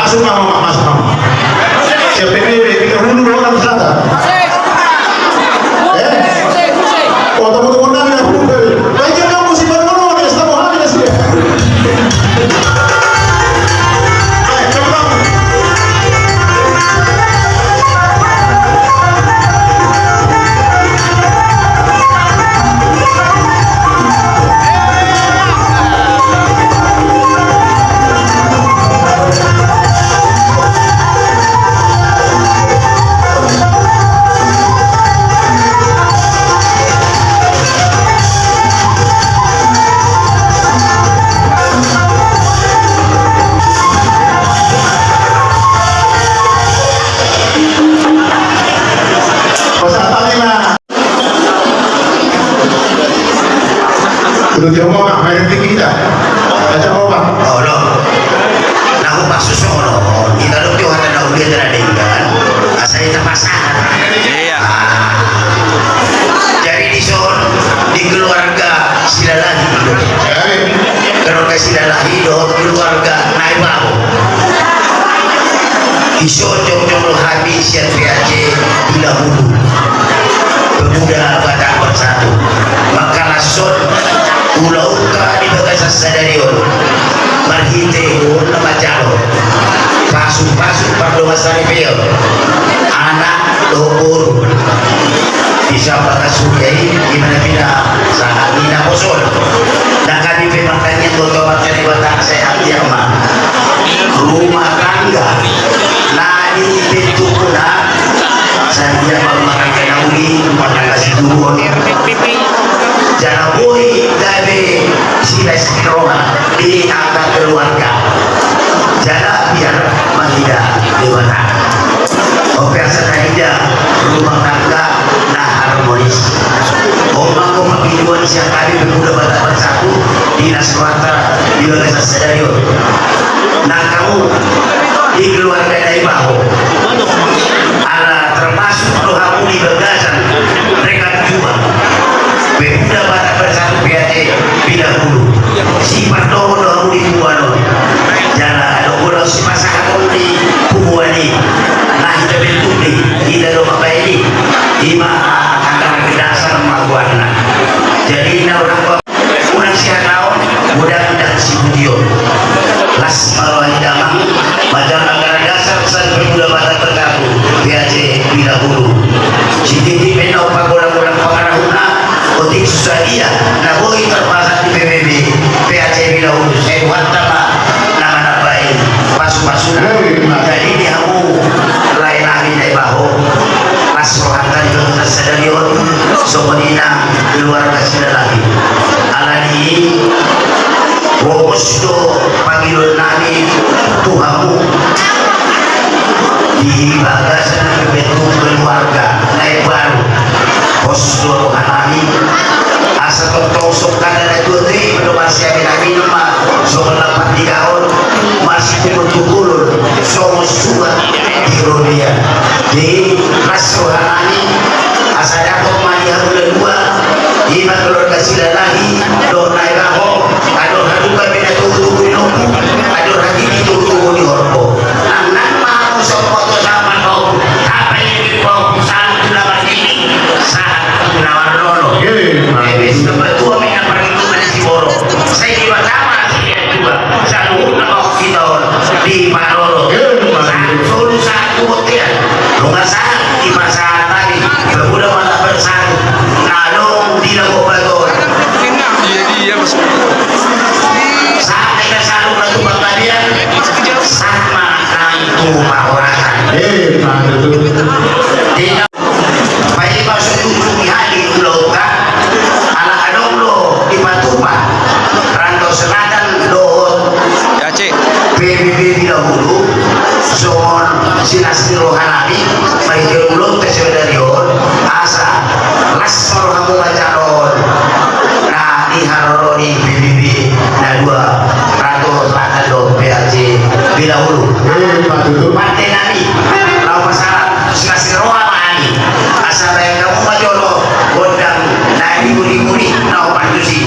masuk mama, masuk mama. Siapa ini? Kita dulu orang sana. Oh, teman-teman kami yang berubah. Baiknya kamu si Barcelona, estamos hábiles ya. Baik, coba. Udah dia mau nggak main kita? Aja mau bang? Oh no, nah pas susono kita lu tuh ada udah terdengar, asal kita pasangan. Iya. Jadi di son di keluarga Silalahi, keluarga Silalahi dot keluarga Naibau. Iso jom habis yang PAC bila hulu pemuda Batak Bersatu maka langsung pulau ka di bagai sasadarion marhite nama jalo pasu pardo masari peo anak dobur bisa pakasuyai gimana bila saat nina posol dan kami pemakanya botobat dari Batak sehat ya ma rumah tangga nadi pintu puna saya memakan kenauli rumah tangga sidurun Jaraboy dari sila istiqomah di angka keluarga jala biar mahida dewata operasi mahida rumah tangga nah harmonis omong pembiduan siang kali bermuda Batak Bersatu dinas swasta di Bagasa Sedario. Nah kamu di keluarga dari Baho ala termasuk dohamu di Bagasan mereka juga pemuda Batak Bersatu PAC bila hulu sifat dohamu di Kubuano jala dohamu si pasangan di Kubuani nah kita bentuk di kita doa baik ini lima akan kedasar maguana jadi ini orang sihat lawan mudah-mudahan si Budio las malwani damang macam anggaran dasar pesan pemuda Batak Bersatu PAC bila hulu si titi menau pagolang-golang pangarahuna otik susah dia nah boi terpasang di PBB PAC bila hulu saya buat nama baik pasu-pasu jadi ini kamu lain lagi dari bahu pas rohatan di Bagasa Sedario somonina keluarga Silalahi alani fokus do panggilan nami Tuhamu di Bagasan bentuk keluarga naik baru fokus do rohanami asa tosok kada itu belum masih ada minum soal 8 tahun masih betul-betul soal suat di dunia di Rasrohani asa dapat mani harus dua iman keluarga Silalahi do nairaho ado haduka bina tuhu inoku ado hadini tuhu di horpo anak mau sopoto sama kau apa yang dipau saat tulawar ini saat tulawar lolo wis nomor 2 mina pergi mana si boro saya di Batam sih juga selalu nak kita di Manolo satu satu hotel rumah saya di pasar tadi bermuda Batak Bersatu nalong di Lago Bator iya saat kita selalu batu bakalian sama kantu mahorakan tidak baik masuk ujung hari pulau kan ala adong lo di Patupa rantau selatan dohon PBB dahulu soal sinasti rohanami baik ulung tesewedarion asa las rohamu macaron nah di haroroni PBB nah 2 rantau selatan do PAC bila hulu pantai nami lau masalah sinasti rohamani asa baik kamu majolo gondang nah di guni-guni nah pantu si